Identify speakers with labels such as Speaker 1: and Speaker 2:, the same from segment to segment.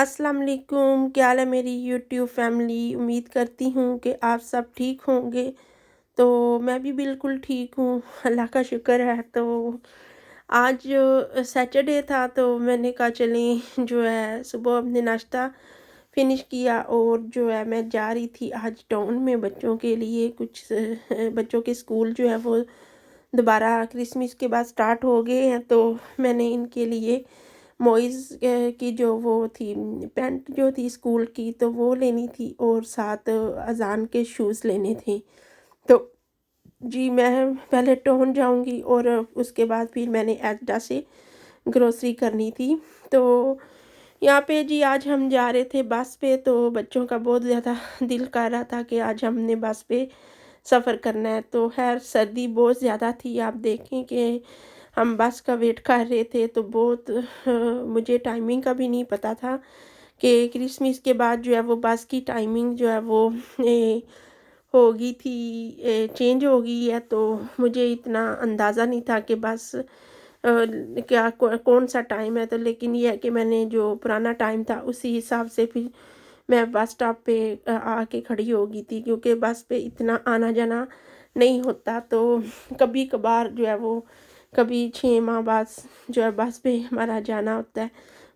Speaker 1: अस्सलाम वालेकुम, क्या हाल है मेरी यूट्यूब फैमिली। उम्मीद करती हूँ कि आप सब ठीक होंगे। तो मैं भी बिल्कुल ठीक हूँ, अल्लाह का शुक्र है। तो आज सैटरडे था तो मैंने कहा चलें जो है सुबह अपने नाश्ता फिनिश किया और जो है मैं जा रही थी आज टाउन में बच्चों के लिए कुछ बच्चों के स्कूल जो है वो दोबारा क्रिसमस के बाद स्टार्ट हो गए हैं। तो मैंने इनके लिए मोइज़ की जो वो थी पैंट जो थी स्कूल की तो वो लेनी थी और साथ अज़ान के शूज़ लेने थे। तो जी मैं पहले टाउन जाऊंगी और उसके बाद फिर मैंने एजडा से ग्रोसरी करनी थी। तो यहाँ पे जी आज हम जा रहे थे बस पे, तो बच्चों का बहुत ज़्यादा दिल कर रहा था कि आज हमने बस पे सफ़र करना है। तो खैर सर्दी बहुत ज़्यादा थी, आप देखें कि हम बस का वेट कर रहे थे। तो बहुत मुझे टाइमिंग का भी नहीं पता था कि क्रिसमस के बाद जो है वो बस की टाइमिंग जो है वो होगी थी चेंज हो गई है। तो मुझे इतना अंदाज़ा नहीं था कि बस क्या कौन सा टाइम है। तो लेकिन ये है कि मैंने जो पुराना टाइम था उसी हिसाब से फिर मैं बस स्टॉप पे आके खड़ी हो गई थी, क्योंकि बस पे इतना आना जाना नहीं होता। तो कभी कभार जो है वो कभी 6 माह बाद जो है बस पे हमारा जाना होता है,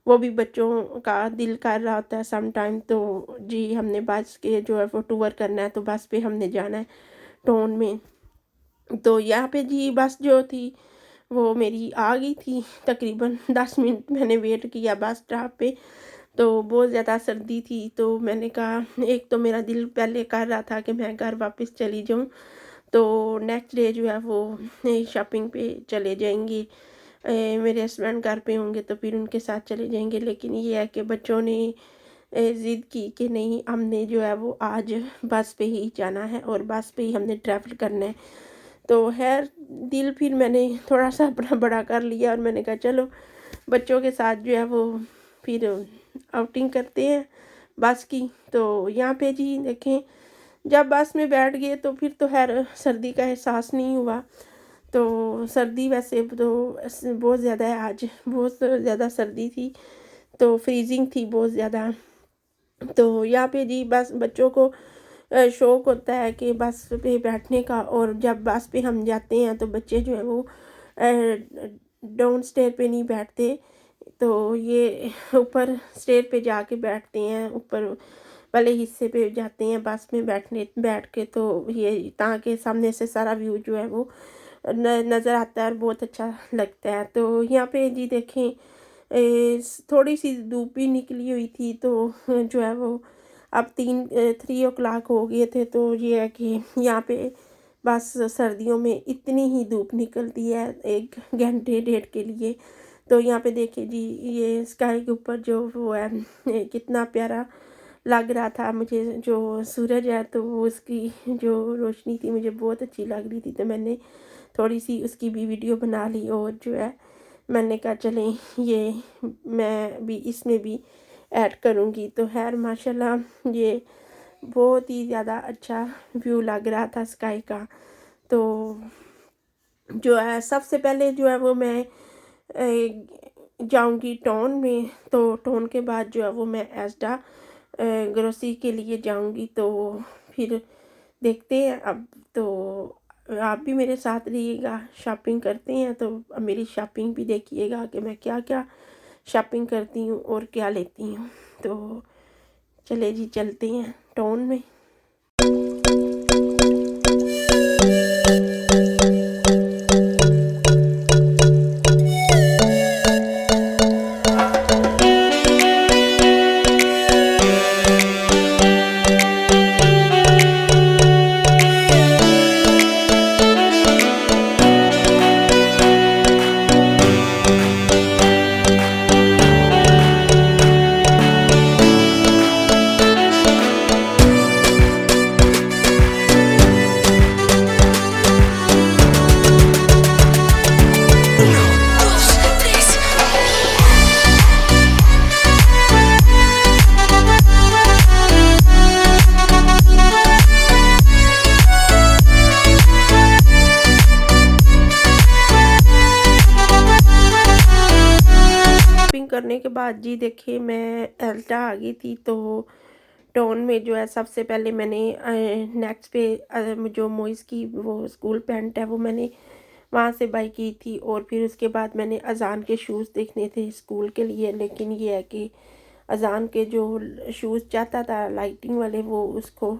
Speaker 1: वो भी बच्चों का दिल कर रहा होता है सम टाइम। तो जी हमने बस के जो है वो टूर करना है, तो बस पे हमने जाना है टाउन में। तो यहाँ पे जी बस जो थी वो मेरी आ गई थी, तकरीबन 10 मिनट मैंने वेट किया बस स्टॉप पे। तो बहुत ज़्यादा सर्दी थी, तो मैंने कहा एक तो मेरा दिल पहले कर रहा था कि मैं घर वापस चली जाऊँ। तो नेक्स्ट डे जो है वो शॉपिंग पे चले जाएंगे। मेरे हस्बैंड घर पे होंगे तो फिर उनके साथ चले जाएंगे। लेकिन ये है कि बच्चों ने ज़िद की कि नहीं हमने जो है वो आज बस पे ही जाना है और बस पे ही हमने ट्रैवल करना है। तो खैर दिल फिर मैंने थोड़ा सा अपना बड़ा कर लिया और मैंने कहा चलो बच्चों के साथ जो है वो फिर आउटिंग करते हैं बस की। तो यहाँ पे जी देखें जब बस में बैठ गए तो फिर तो खैर सर्दी का एहसास नहीं हुआ। तो सर्दी वैसे तो बहुत ज़्यादा है, आज बहुत ज़्यादा सर्दी थी, तो फ्रीजिंग थी बहुत ज़्यादा। तो यहाँ पे जी बस बच्चों को शौक़ होता है कि बस पे बैठने का, और जब बस पे हम जाते हैं तो बच्चे जो है वो डाउन स्टेयर पे नहीं बैठते, तो ये ऊपर स्टेयर पे जाके बैठते हैं, ऊपर वाले हिस्से पे जाते हैं बस में बैठ के। तो ये ताकि सामने से सारा व्यू जो है वो नज़र आता है और बहुत अच्छा लगता है। तो यहाँ पे जी देखें थोड़ी सी धूप भी निकली हुई थी, तो जो है वो अब 3 o'clock हो गए थे। तो ये है कि यहाँ पे बस सर्दियों में इतनी ही धूप निकलती है 1 घंटे डेढ़ के लिए। तो यहाँ पे देखिए जी ये स्काई के ऊपर जो वो है कितना प्यारा लग रहा था मुझे, जो सूरज है तो वो उसकी जो रोशनी थी मुझे बहुत अच्छी लग रही थी। तो मैंने थोड़ी सी उसकी भी वीडियो बना ली और जो है मैंने कहा चलें ये मैं भी इसमें भी ऐड करूँगी। तो खैर माशाल्लाह ये बहुत ही ज़्यादा अच्छा व्यू लग रहा था स्काई का। तो जो है सबसे पहले जो है वो मैं जाऊंगी टाउन में, तो टाउन के बाद जो है वो मैं एजडा ग्रोसरी के लिए जाऊंगी। तो फिर देखते हैं अब। तो आप भी मेरे साथ रहिएगा, शॉपिंग करते हैं तो अब मेरी शॉपिंग भी देखिएगा कि मैं क्या क्या शॉपिंग करती हूँ और क्या लेती हूँ। तो चले जी चलते हैं टाउन में। करने के बाद जी देखिए मैं एल्टा आ गई थी, तो टोन में जो है सबसे पहले मैंने नेक्स्ट पे जो मोइस की वो स्कूल पैंट है वो मैंने वहाँ से बाई की थी। और फिर उसके बाद मैंने अज़ान के शूज़ देखने थे स्कूल के लिए, लेकिन ये है कि अज़ान के जो शूज़ चाहता था लाइटिंग वाले वो उसको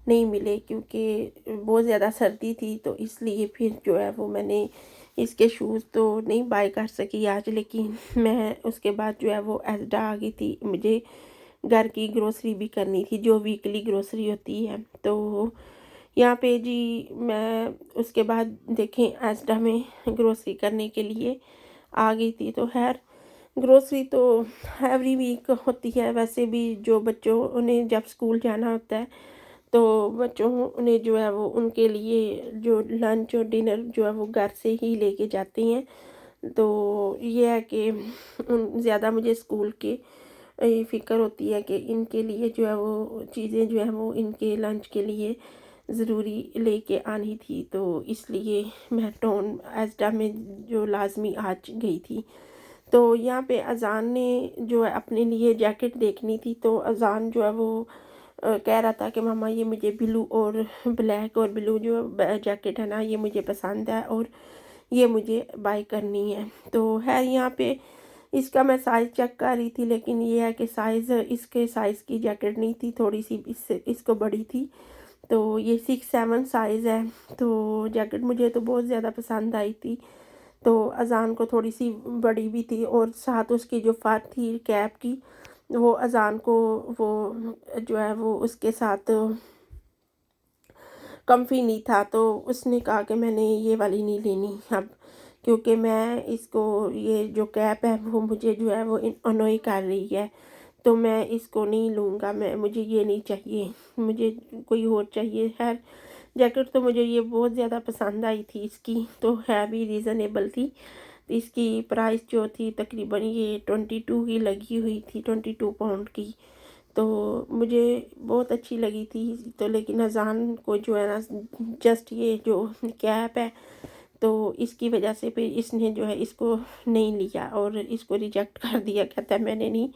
Speaker 1: नहीं मिले, क्योंकि बहुत ज़्यादा सर्दी थी, तो इसलिए फिर जो है वो मैंने इसके शूज़ तो नहीं बाय कर सकी आज। लेकिन मैं उसके बाद जो है वो एस्डा आ गई थी, मुझे घर की ग्रोसरी भी करनी थी जो वीकली ग्रोसरी होती है। तो यहाँ पे जी मैं उसके बाद देखें एस्डा में ग्रोसरी करने के लिए आ गई थी। तो खैर ग्रोसरी तो एवरी वीक होती है वैसे भी, जो बच्चों उन्हें जब स्कूल जाना होता है तो बच्चों ने जो है वो उनके लिए जो लंच और डिनर जो है वो घर से ही लेके जाते हैं। तो ये है कि ज़्यादा मुझे स्कूल के फ़िक्र होती है कि इनके लिए जो है वो चीज़ें जो है वो इनके लंच के लिए ज़रूरी लेके आनी थी, तो इसलिए मैं टोन एस्डा में जो लाज़मी आज गई थी। तो यहाँ पे अज़ान ने जो है अपने लिए जैकेट देखनी थी, तो अज़ान जो है वो कह रहा था कि मम्मा ये मुझे ब्लू और ब्लैक और ब्लू जो जैकेट है ना ये मुझे पसंद है और ये मुझे बाय करनी है। तो है यहाँ पे इसका मैं साइज़ चेक कर रही थी, लेकिन ये है कि साइज़ इसके साइज़ की जैकेट नहीं थी, थोड़ी सी इससे इसको बड़ी थी। तो ये 6-7 साइज़ है। तो जैकेट मुझे तो बहुत ज़्यादा पसंद आई थी। तो अज़ान को थोड़ी सी बड़ी भी थी और साथ उसकी जो फर थी कैप की वो अज़ान को वो जो है वो उसके साथ कम्फी नहीं था, तो उसने कहा कि मैंने ये वाली नहीं लेनी अब, क्योंकि मैं इसको ये जो कैप है वो मुझे जो है वो अनोई कर रही है, तो मैं इसको नहीं लूँगा, मैं मुझे ये नहीं चाहिए, मुझे कोई और चाहिए। खैर जैकेट तो मुझे ये बहुत ज़्यादा पसंद आई थी इसकी, तो है भी रीज़नेबल थी। इसकी प्राइस जो थी तकरीबन ये 22 की लगी हुई थी, 22 पाउंड की। तो मुझे बहुत अच्छी लगी थी। तो लेकिन अज़ान को जो है ना जस्ट ये जो कैप है तो इसकी वजह से फिर इसने जो है इसको नहीं लिया और इसको रिजेक्ट कर दिया, कहता है मैंने नहीं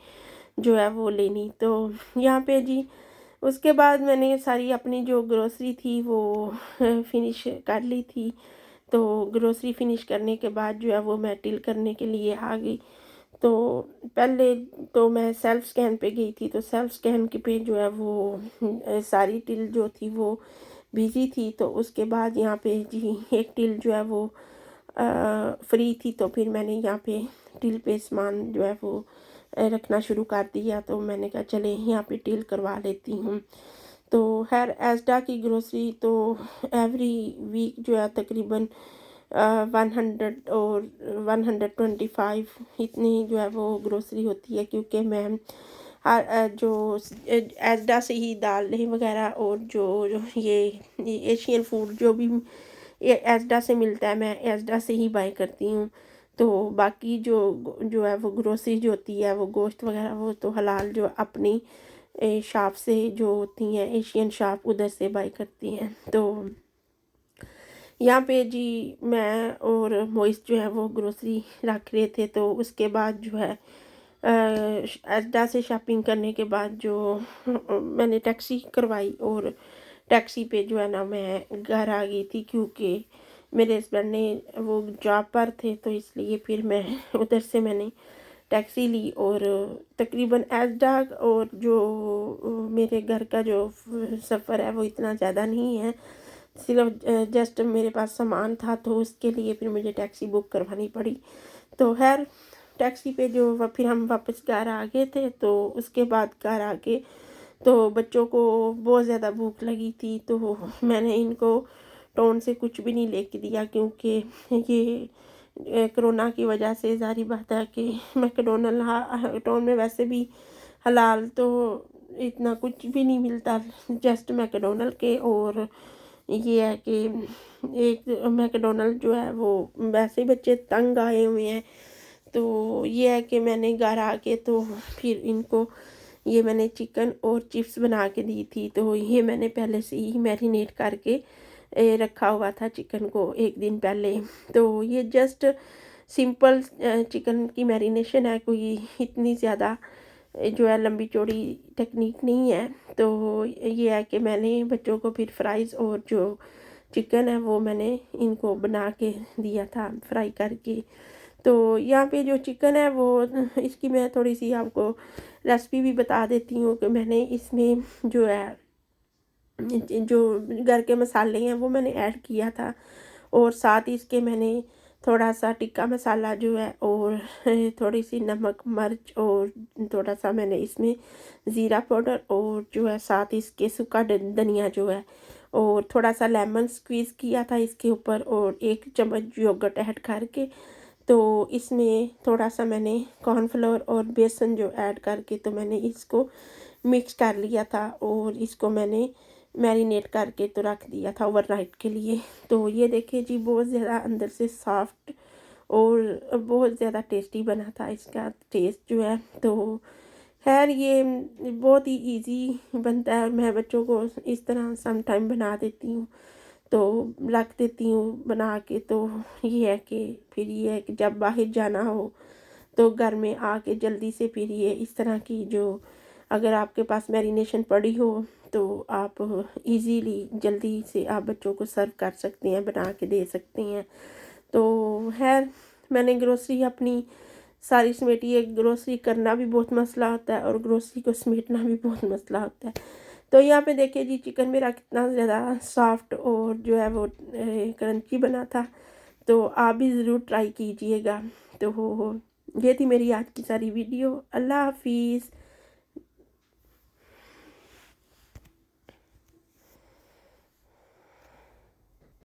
Speaker 1: जो है वो लेनी। तो यहाँ पे जी उसके बाद मैंने सारी अपनी जो ग्रोसरी थी वो फिनिश कर ली थी। तो ग्रोसरी फिनिश करने के बाद जो है वो मैं टिल करने के लिए आ गई। तो पहले तो मैं सेल्फ स्कैन पे गई थी, तो सेल्फ स्कैन के पे जो है वो सारी टिल जो थी वो बिजी थी। तो उसके बाद यहाँ पे जी एक टिल जो है वो फ्री थी, तो फिर मैंने यहाँ पे टिल पे सामान जो है वो रखना शुरू कर दिया। तो मैंने कहा चले यहाँ पे टिल करवा लेती हूँ। तो खैर एस्डा की ग्रोसरी तो एवरी वीक जो है तकरीबन 100 और 125 इतनी जो है वो ग्रोसरी होती है, क्योंकि मैं जो एस्डा से ही दालें वगैरह और जो ये एशियन फूड जो भी ये एस्डा से मिलता है मैं एस्डा से ही बाय करती हूँ। तो बाकी जो है वो ग्रोसरी जो होती है वो गोश्त वगैरह वो तो हलाल जो अपनी शॉप से जो होती हैं एशियन शॉप उधर से बाय करती हैं। तो यहाँ पे जी मैं और मोइस जो है वो ग्रोसरी रख रहे थे। तो उसके बाद जो है एस्डा से शॉपिंग करने के बाद जो मैंने टैक्सी करवाई और टैक्सी पे जो है ना मैं घर आ गई थी, क्योंकि मेरे हस्बैंड ने वो जॉब पर थे, तो इसलिए फिर मैं उधर से मैंने टैक्सी ली। और तकरीबन एस्डा और जो मेरे घर का जो सफ़र है वो इतना ज़्यादा नहीं है, सिर्फ जस्ट मेरे पास सामान था, तो उसके लिए फिर मुझे टैक्सी बुक करवानी पड़ी। तो खैर टैक्सी पे जो फिर हम वापस घर आ गए थे। तो उसके बाद घर आके तो बच्चों को बहुत ज़्यादा भूख लगी थी, तो मैंने इनको टाउन से कुछ भी नहीं लेके दिया, क्योंकि ये कोरोना की वजह से ज़ाहिर बात है कि मैकडोनल्ड टाउन में वैसे भी हलाल तो इतना कुछ भी नहीं मिलता, जस्ट मैकडोनल्ड के। और ये है कि एक मैकडोनल्ड जो है वो वैसे ही बच्चे तंग आए हुए हैं। तो ये है कि मैंने घर आके तो फिर इनको ये मैंने चिकन और चिप्स बना के दी थी। तो ये मैंने पहले से ही मैरिनेट करके रखा हुआ था चिकन को एक दिन पहले। तो ये जस्ट सिंपल चिकन की मैरिनेशन है, कोई इतनी ज़्यादा जो है लंबी चौड़ी टेक्निक नहीं है। तो ये है कि मैंने बच्चों को फिर फ्राइज़ और जो चिकन है वो मैंने इनको बना के दिया था फ्राई करके। तो यहाँ पे जो चिकन है वो इसकी मैं थोड़ी-सी आपको रेसिपी भी बता देती हूँ कि मैंने इसमें जो है जो घर के मसाले हैं वो मैंने ऐड किया था, और साथ ही इसके मैंने थोड़ा-सा टिक्का मसाला जो है और थोड़ी-सी नमक, मिर्च और थोड़ा-सा मैंने इसमें ज़ीरा पाउडर और जो है साथ इसके सूखा धनिया जो है, और थोड़ा-सा लेमन स्क्वीज़ किया था इसके ऊपर, और 1 चम्मच योगर्ट ऐड करके तो इसमें थोड़ा-सा मैंने कॉर्नफ्लोर और बेसन जो ऐड करके तो मैंने इसको मिक्स कर लिया था, और इसको मैंने मैरिनेट करके तो रख दिया था ओवरनाइट के लिए। तो ये देखिए जी, बहुत ज़्यादा अंदर से सॉफ्ट और बहुत ज़्यादा टेस्टी बना था इसका टेस्ट जो है। तो ख़ैर ये बहुत ही ईज़ी बनता है, और मैं बच्चों को इस तरह सम टाइम बना देती हूँ, तो रख देती हूँ बना के। तो ये है कि फिर ये है कि जब बाहर जाना हो तो घर में आके जल्दी से फिर ये इस तरह की जो अगर आपके पास मैरिनेशन पड़ी हो तो आप इजीली जल्दी से आप बच्चों को सर्व कर सकते हैं, बना के दे सकते हैं। तो खैर मैंने ग्रोसरी अपनी सारी समेटी है। ग्रोसरी करना भी बहुत मसला होता है और ग्रोसरी को समेटना भी बहुत मसला होता है। तो यहाँ पे देखिए जी, चिकन मेरा कितना ज़्यादा सॉफ्ट और जो है वो क्रंची बना था। तो आप भी ज़रूर ट्राई कीजिएगा। तो ये थी मेरी आज की सारी वीडियो। अल्लाह हाफ़िज़।